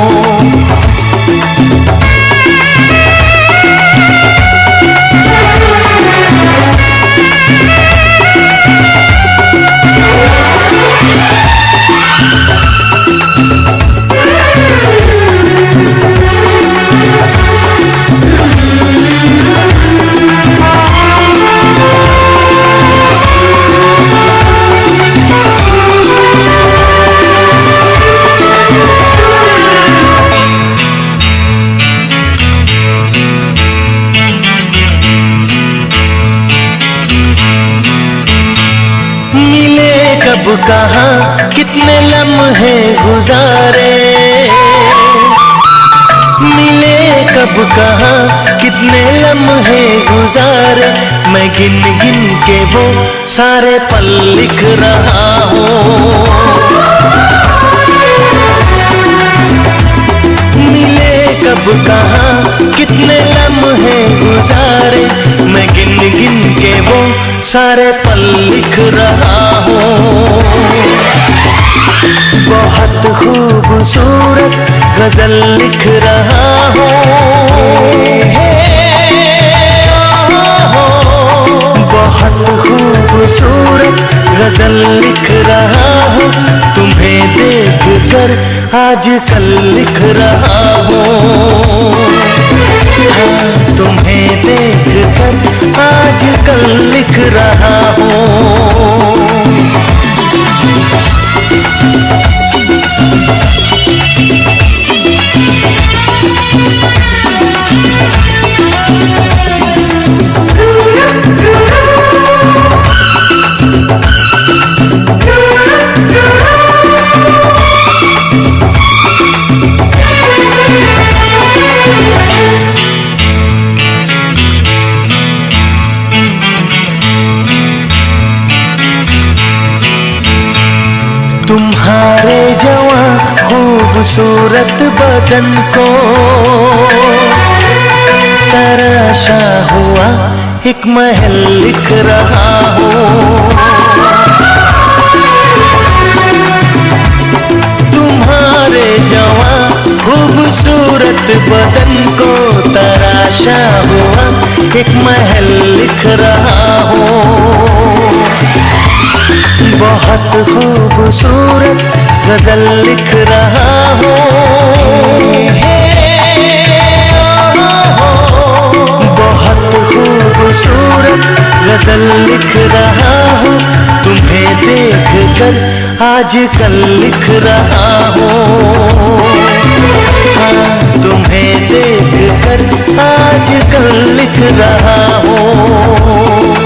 कहाँ कितने लम्हे गुजारे, मैं गिन गिन के वो सारे पल लिख रहा हूँ। मिले कब कहाँ कितने लम्हे गुजारे, मैं गिन गिन के वो सारे पल लिख रहा हूँ। बहुत खूबसूरत गजल लिख रहा हूँ। बहुत खूबसूरत गजल लिख रहा हूँ, तुम्हें देख कर आजकल लिख रहा हूँ। हाँ, तुम्हें देख कर आजकल लिख रहा हूँ। तुम्हारे जवां खूबसूरत बदन को तराशा हुआ एक महल लिख रहा हूँ। तुम्हारे जवां खूबसूरत बदन को तराशा हुआ एक महल लिख रहा हूँ। बहुत खूबसूरत गजल लिख रहा हूँ। बहुत खूबसूरत गजल लिख रहा हूँ, तुम्हें देख कर आजकल लिख रहा हूँ। हाँ, तुम्हें देख कर आजकल लिख रहा हूँ।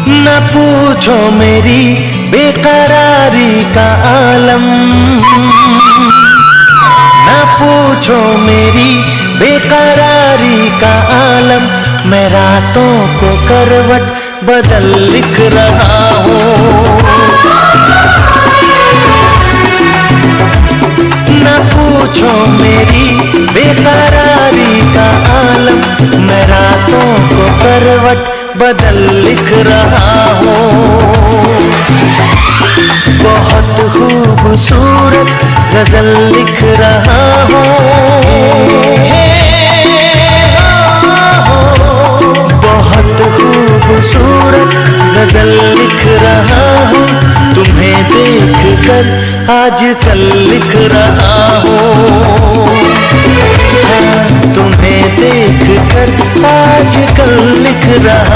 न पूछो मेरी बेकरारी का आलम, न पूछो मेरी बेकरारी का आलम, मैं रातों को करवट बदल लिख रहा हूँ। न पूछो मेरी बेकरारी का आलम, मैं रातों को करवट बदल लिख रहा हूँ। बहुत खूबसूरत गजल लिख रहा हूँ। बहुत खूबसूरत गजल लिख रहा हूँ, तुम्हें देख कर आजकल लिख रहा हूँ। हाँ, तुम्हें देख कर आजकल लिख रहा